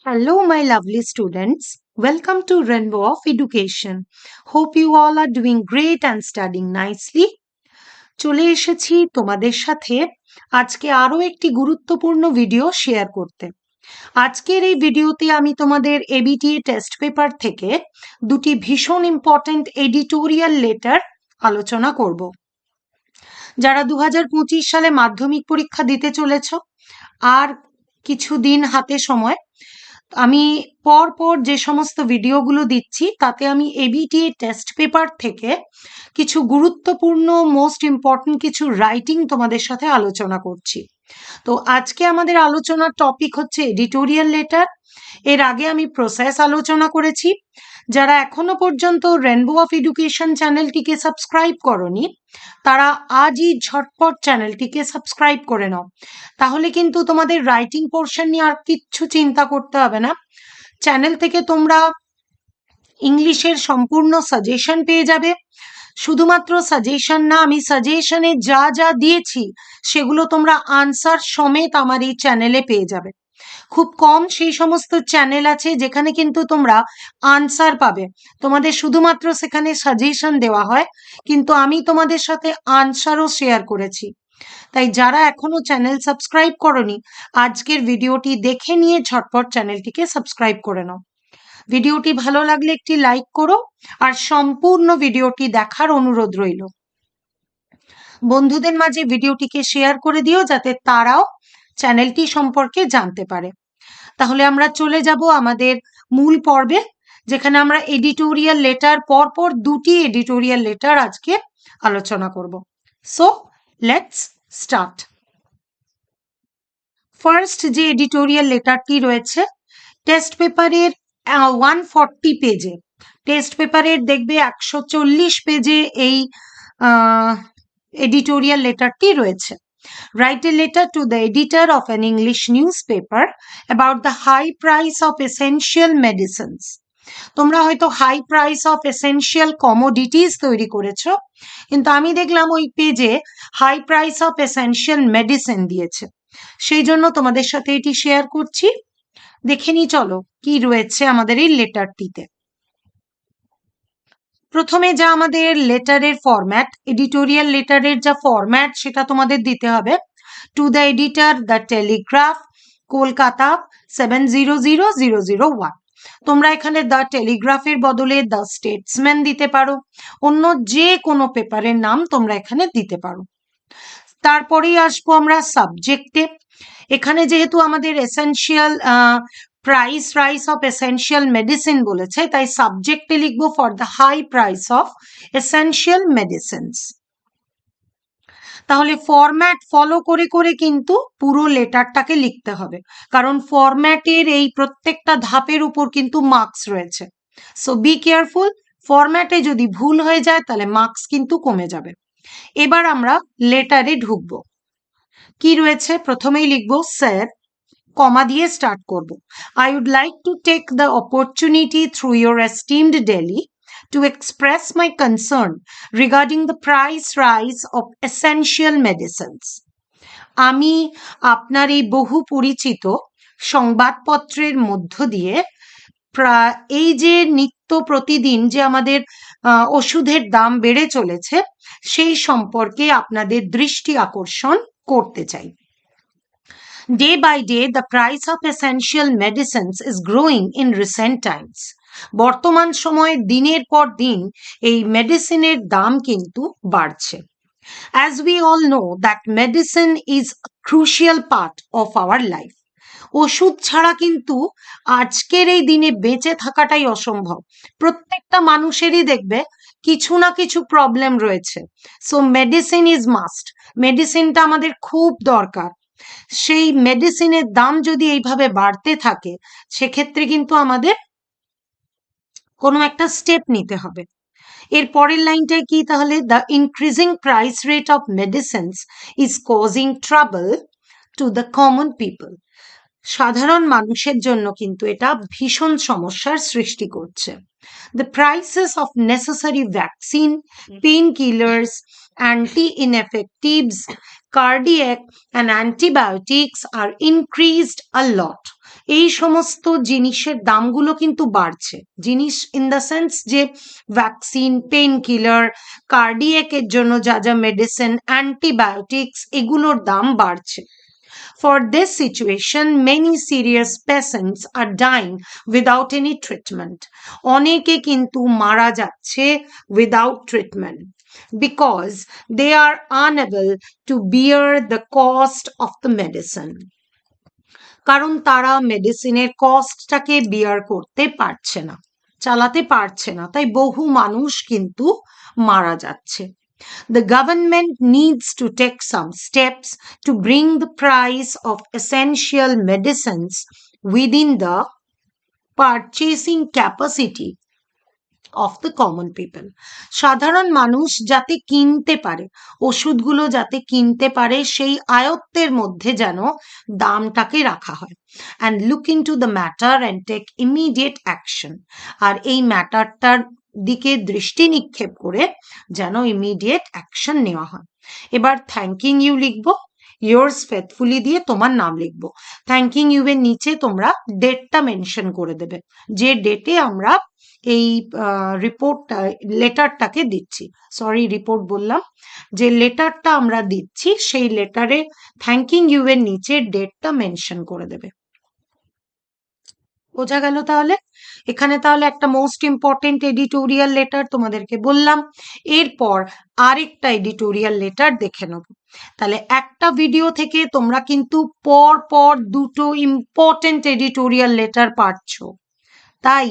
Hello, my lovely students. Welcome to Rainbow of Education. Hope you all are doing great and studying nicely. চলে এসেছি তোমাদের সাথে আজকে আরো একটি গুরুত্বপূর্ণ ভিডিও শেয়ার করতে। আজকের এই ভিডিওতে আমি তোমাদের এবিটিএ টেস্ট পেপার থেকে দুটি ভীষণ ইম্পর্ট্যান্ট এডিটোরিয়াল লেটার আলোচনা করব। যারা 2025 সালে মাধ্যমিক পরীক্ষা দিতে চলেছ, আর কিছুদিন হাতে সময়, আমি পর যে সমস্ত ভিডিওগুলো দিচ্ছি তাতে আমি এবিটিএ টেস্ট পেপার থেকে কিছু গুরুত্বপূর্ণ মোস্ট ইম্পর্টেন্ট কিছু রাইটিং তোমাদের সাথে আলোচনা করছি। তো আজকে আমাদের আলোচনার টপিক হচ্ছে এডিটোরিয়াল লেটার। এর আগে আমি প্রসেস আলোচনা করেছি। যারা এখনো পর্যন্ত রেনবো অফ এডুকেশন চ্যানেলটিকে সাবস্ক্রাইব করনি, তারা আজই ঝটপট চ্যানেলটিকে সাবস্ক্রাইব করে নাও। তাহলে কিন্তু তোমাদের রাইটিং পোর্শন নিয়ে আর কিচ্ছু চিন্তা করতে হবে না। চ্যানেল থেকে তোমরা ইংলিশের সম্পূর্ণ সাজেশন পেয়ে যাবে। শুধুমাত্র সাজেশন না, আমি সাজেশনে যা যা দিয়েছি সেগুলো তোমরা আনসার সমেত আমার এই চ্যানেলে পেয়ে যাবে। খুব কম সেই সমস্ত চ্যানেল আছে যেখানে কিন্তু তোমরা আনসার পাবে। তোমাদের শুধুমাত্র সেখানে সাজেশন দেওয়া হয়, কিন্তু আমি তোমাদের সাথে আনসারও শেয়ার করেছি। তাই যারা এখনো চ্যানেল সাবস্ক্রাইব করনি, আজকের ভিডিওটি দেখে নিয়ে ঝটপট চ্যানেলটিকে সাবস্ক্রাইব করে নাও। ভিডিওটি ভালো লাগলে একটি লাইক করো, আর সম্পূর্ণ ভিডিওটি দেখার অনুরোধ রইল। বন্ধুদের মাঝে ভিডিওটিকে শেয়ার করে দিও যাতে তারাও চ্যানেলটি সম্পর্কে জানতে পারে। তাহলে আমরা চলে যাব আমাদের মূল পর্বে, যেখানে আমরা এডিটোরিয়াল লেটার পরপর দুটি এডিটোরিয়াল লেটার আজকে আলোচনা করব। So let's start. ফার্স্ট যে এডিটোরিয়াল লেটারটি রয়েছে টেস্ট পেপারের 140 পেজে, টেস্ট পেপারের দেখবে 140 পেজে এই এডিটোরিয়াল লেটারটি রয়েছে। Write a letter to the editor of an English newspaper about the high price of essential medicines. তোমরা হয়তো high price of essential commodities তৈরি করেছো, কিন্তু আমি দেখলাম ওই পেজে high price of essential medicine দিয়েছে। সেই জন্য তোমাদের সাথে এটি শেয়ার করছি। দেখে নি চলো কি রয়েছে আমাদের এই লেটারটিতে। প্রথমে যা আমাদের লেটারের ফরম্যাট, এডিটোরিয়াল লেটারের যা ফরম্যাট সেটা তোমাদের দিতে হবে। To the editor, the Telegraph, Kolkata 700001। তোমরা এখানে দ্য টেলিগ্রাফের বদলে দ্য স্টেটসম্যান দিতে পারো, অন্য যে কোনো পেপারের নাম তোমরা এখানে দিতে পারো। তারপরেই আসবো আমরা সাবজেক্টে। এখানে যেহেতু আমাদের essential price rise of essential medicine বলেছে, তাই সাবজেক্টে লিখবো for the high price of essential medicines. তাহলে ফরম্যাট ফলো করে করে কিন্তু পুরো লেটারটাকে লিখতে হবে, কারণ ফরম্যাটের এই প্রত্যেকটা ধাপের উপর কিন্তু মার্কস রয়েছে। সো বি কেয়ারফুল, ফরম্যাটে যদি ভুল হয়ে যায় তাহলে মার্কস কিন্তু কমে যাবে। এবার আমরা লেটারে ঢুকবো। কি রয়েছে প্রথমেই লিখবো স্যার, কমা দিয়ে স্টার্ট করব। I would like to take the opportunity through your esteemed Delhi to express my concern regarding the price rise of essential medicines. আমি আপনার এই বহু পরিচিত সংবাদপত্রের মধ্য দিয়ে এই যে নিত্য প্রতিদিন যে আমাদের ওষুধের দাম বেড়ে চলেছে সেই সম্পর্কে আপনাদের দৃষ্টি আকর্ষণ করতে চাই। Day by day, the price of essential medicines is growing in recent times. বর্তমান সময়ে দিনের পর দিন এই মেডিসিনের দাম কিন্তু বাড়ছে। As we all know that medicine is a crucial part of our life. ওষুধ ছাড়া কিন্তু আজকের এই দিনে বেঁচে থাকাটাই অসম্ভব। প্রত্যেকটা মানুষেরই দেখবে কিছু না কিছু প্রবলেম রয়েছে। সো মেডিসিন ইজ মাস্ট, মেডিসিনটা আমাদের খুব দরকার। সেই মেডিসিনের দাম যদি এইভাবে বাড়তে থাকে, সেক্ষেত্রে কিন্তু আমাদের কোনো একটা স্টেপ নিতে হবে। এর পরের লাইনটায় কি তাহলে? The increasing price rate of medicines is causing trouble to the common people. সাধারণ মানুষের জন্য কিন্তু এটা ভীষণ সমস্যার সৃষ্টি করছে। The prices of necessary vaccine, painkillers, anti-infectives, cardiac and antibiotics are increased a lot. এই সমস্ত জিনিসের দামগুলো কিন্তু বাড়ছে। জিনিস ইন দ্য সেন্স যে ভ্যাকসিন, পেন কিলার, কার্ডিয়াকের জন্য যা যা মেডিসিন, অ্যান্টিবায়োটিক্স, এগুলোর দাম বাড়ছে। For this situation, many serious patients are dying without any treatment. অনেকে কিন্তু মারা যাচ্ছে without treatment because they are unable to bear the cost of the medicine. কারণ তারা মেডিসিনের কস্টটাকে বিয়ার করতে পারছে না, চালাতে পারছে না, তাই বহু মানুষ কিন্তু মারা যাচ্ছে। The government needs to take some steps to bring the price of essential medicines within the purchasing capacity of the common people. সাধারণ মানুষ যাতে কিনতে পারে, ওষুধগুলো যাতে কিনতে পারে, সেই আয়ত্তের মধ্যে যেন দামটাকে রাখা হয়। and look into the matter and take immediate action. আর এই ম্যাটারটার দিকে দৃষ্টি নিক্ষেপ করে যেন ইমিডিয়েট অ্যাকশন নেওয়া হয়। এবার থ্যাঙ্কিং ইউ লিখবো, yours faithfully দিয়ে তোমার নাম লিখবো। থ্যাঙ্কিং ইউ এর নিচে তোমরা ডেটটা মেনশন করে দেবে, যে ডেটে আমরা এই রিপোর্টটা, লেটারটাকে দিচ্ছি, সরি রিপোর্ট বললাম, যে লেটারটা আমরা দিচ্ছি সেই লেটারে থ্যাঙ্কিং ইউ এর নিচে ডেটটা মেনশন করে দেবে। বোঝা গেল? তাহলে এখানে তাহলে একটা মোস্ট ইম্পর্টেন্ট এডিটোরিয়াল লেটার তোমাদেরকে বললাম, এরপর আরেকটা এডিটোরিয়াল লেটার দেখে নেব। তাহলে একটা ভিডিও থেকে তোমরা কিন্তু পর পর দুটো ইম্পর্টেন্ট এডিটোরিয়াল লেটার পাচ্ছ, তাই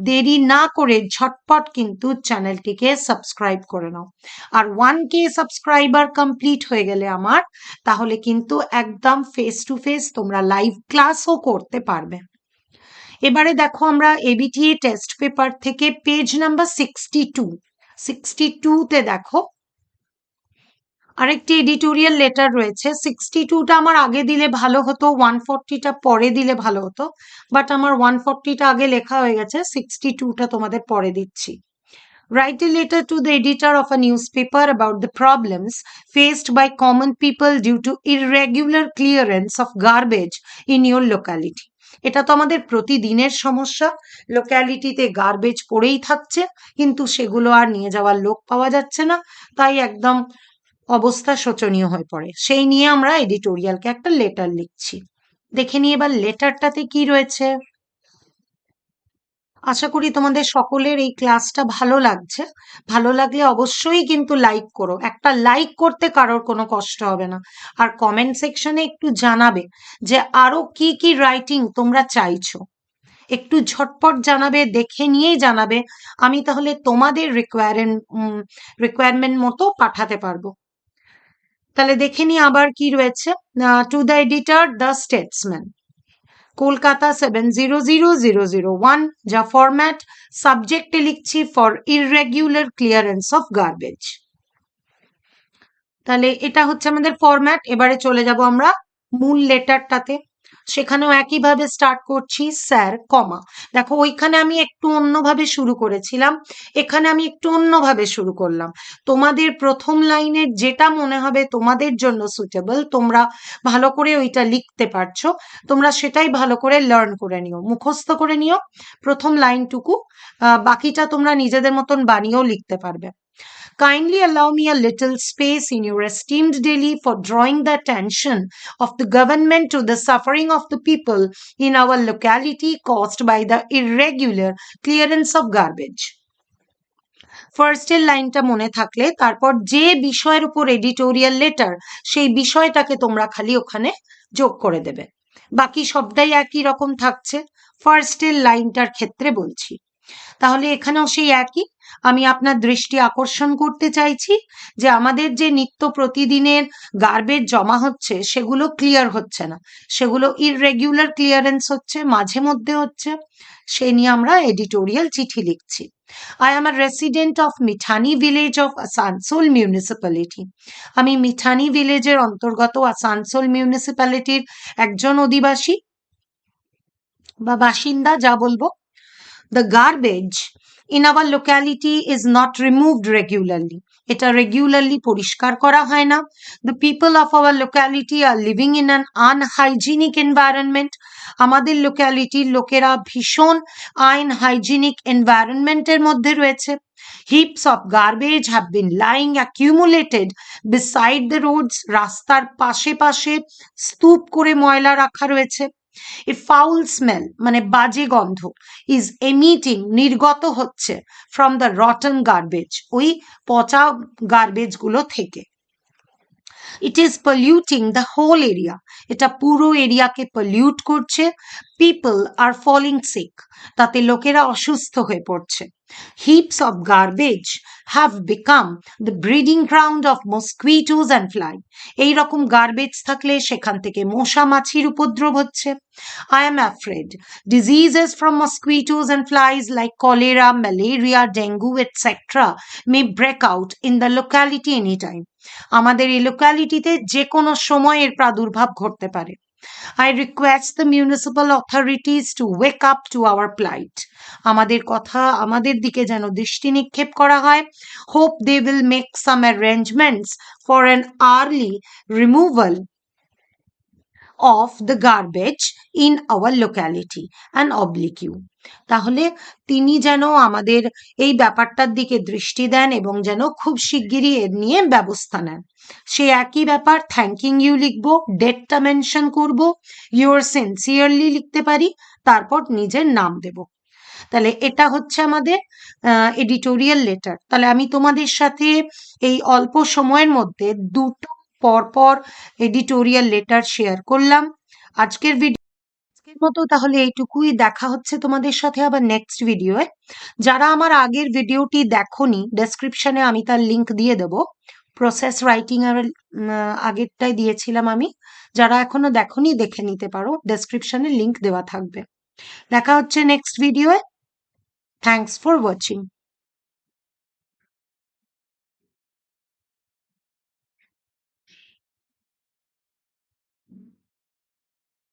দেরি না করে ঝটপট কিন্তু চ্যানেলটিকে সাবস্ক্রাইব করে নাও। আর 1K সাবস্ক্রাইবার কমপ্লিট হয়ে গেলে আমার, তাহলে কিন্তু একদম ফেস টু ফেস তোমরা লাইভ ক্লাসও করতে পারবে। এবারে দেখো আমরা এবিটিএ টেস্ট পেপার থেকে পেজ নাম্বার 62 তে দেখো আরেকটি এডিটোরিয়াল লেটার রয়েছে। 62টা আমার আগে দিলে ভালো হতো, 140টা পরে দিলে ভালো হতো, বাট আমার 140টা আগে লেখা হয়ে গেছে, 62টা তোমাদের পরে দিচ্ছি। Write a letter to the editor of a newspaper about the problems faced by common people due to irregular clearance of garbage in your locality. এটা তো আমাদের প্রতিদিনের সমস্যা, লোক্যালিটিতে গার্বেজ পড়েই থাকছে, কিন্তু সেগুলো আর নিয়ে যাওয়ার লোক পাওয়া যাচ্ছে না, তাই একদম অবস্থা শোচনীয় হয়ে পড়ে। সেই নিয়ে আমরা এডিটোরিয়ালকে একটা লেটার লিখছি। দেখে নিই এবার লেটারটাতে কি রয়েছে। আশা করি তোমাদের সকলের এই ক্লাসটা ভালো লাগছে। ভালো লাগলে অবশ্যই কিন্তু লাইক করো, একটা লাইক করতে কারোর কোনো কষ্ট হবে না। আর কমেন্ট সেকশনে একটু জানাবে যে আরো কি কি রাইটিং তোমরা চাইছো, একটু ঝটপট জানাবে, দেখে নিয়েই জানাবে, আমি তাহলে তোমাদের রিকোয়ারমেন্ট মতো পাঠাতে পারবো। তাহলে দেখে নিই আবার কি রয়েছে। To the editor, the Statesman, Kolkata 700001, যা ফরম্যাট, সাবজেক্টে লিখছি for irregular clearance of garbage. তাহলে এটা হচ্ছে আমাদের ফরম্যাট। এবারে চলে যাব আমরা মূল লেটারটাতে, সেখানেও একইভাবে স্টার্ট করছি স্যার, কমা। দেখো ওইখানে আমি একটু অন্যভাবে শুরু করেছিলাম, এখানে আমি একটু অন্যভাবে শুরু করলাম। তোমাদের প্রথম লাইনের যেটা মনে হবে তোমাদের জন্য সুটেবল, তোমরা ভালো করে ওইটা লিখতে পারছো, তোমরা সেটাই ভালো করে লার্ন করে নিও, মুখস্থ করে নিও প্রথম লাইনটুকু, বাকিটা তোমরা নিজেদের মতন বানিয়েও লিখতে পারবে। Kindly allow me a little space in your esteemed Delhi for drawing the attention of the government to the suffering of the people in our locality caused by the irregular clearance of garbage. ফার্স্টের লাইনটা মনে থাকলে তারপর যে বিষয়ের উপর editorial letter, সেই বিষয়টাকে তোমরা খালি ওখানে যোগ করে দেবে, বাকি সবটাই একই রকম থাকছে। ফার্স্টের লাইনটার ক্ষেত্রে বলছি, তাহলে এখানেও সেই একই। আমি আপনার দৃষ্টি আকর্ষণ করতে চাইছি যে আমাদের যে নিত্য প্রতিদিনের গার্বেজ জমা হচ্ছে সেগুলো ক্লিয়ার হচ্ছে না, সেগুলো ইররেগুলার ক্লিয়ারেন্স হচ্ছে, মাঝে মধ্যে হচ্ছে, সেই নিয়ে আমরা এডিটোরিয়াল চিঠি লিখছি। I am a resident of Mithani village of Asansol municipality. আমি মিঠানি ভিলেজের অন্তর্গত আসানসোল মিউনিসিপ্যালিটির একজন অধিবাসী বা বাসিন্দা, যা বলবো। The garbage in our locality is not removed regularly. এটা regularly পরিষ্কার করা হয় না। The people of our locality are living in an unhygienic environment. আমাদের লোকালিটির লোকেরা ভীষণ আনহাইজিনিক এনভায়রনমেন্টের মধ্যে রয়েছে। Heaps of garbage have been lying accumulated beside the roads, রাস্তার পাশে পাশে স্তূপ করে ময়লা রাখা রয়েছে। এ ফাউল স্মেল মানে বাজে গন্ধ ইজ এমিটিং নির্গত হচ্ছে ফ্রম দ্য রটন গার্বেজ, ওই পচা গার্বেজ গুলো থেকে। It is polluting the whole area, এটা পুরো এরিয়াকে পলিউট করছে। পিপল আর ফলিং সিক, তাতে লোকেরা অসুস্থ হয়ে পড়ছে। Heaps of garbage have become the breeding ground of mosquitoes and fly, এইরকম গার্বেজ থাকলে সেখান থেকে মশা মাছির উপদ্রব হচ্ছে। I am afraid diseases from mosquitoes and flies like cholera, malaria, dengue, etc. may break out in the locality anytime. আমাদের এই লোকালিটিতে যে কোনো সময় এর প্রাদুর্ভাব ঘটতে পারে। I request the municipal authorities to wake up to our plight. আমাদের দিকে যেন দৃষ্টি নিক্ষেপ করা হয়। Hope they will make some arrangements for an early removal of the garbage in our locality and oblique you. তাহলে তিনি যেন আমাদের এই ব্যাপারটার দিকে দৃষ্টি দেন এবং যেন খুব শিগগিরই এর নিয়ে ব্যবস্থা নেন। সে একই ব্যাপার, থ্যাঙ্কিং ইউ লিখবো, ডেটটা মেনশন করব, ইউর সিনসিয়ারলি লিখতে পারি, তারপর নিজের নাম দেব। তাহলে এটা হচ্ছে আমাদের এডিটোরিয়াল লেটার। তাহলে আমি তোমাদের সাথে এই অল্প সময়ের মধ্যে দুটো পরপর এডিটোরিয়াল লেটার শেয়ার করলাম। আজকের মতো তাহলে এইটুকুই, দেখা হচ্ছে তোমাদের সাথে আবার নেক্সট ভিডিওয়ে। যারা আমার আগের ভিডিওটি দেখোনি, ডেসক্রিপশনে আমি তার লিংক দিয়ে দেব। প্রসেস রাইটিং এর আগেরটাই দিয়েছিলাম আমি, যারা এখনো দেখোনি দেখে নিতে পারো, ডেসক্রিপশনে লিংক দেওয়া থাকবে। দেখা হচ্ছে নেক্সট ভিডিওয়ে। Thanks for watching.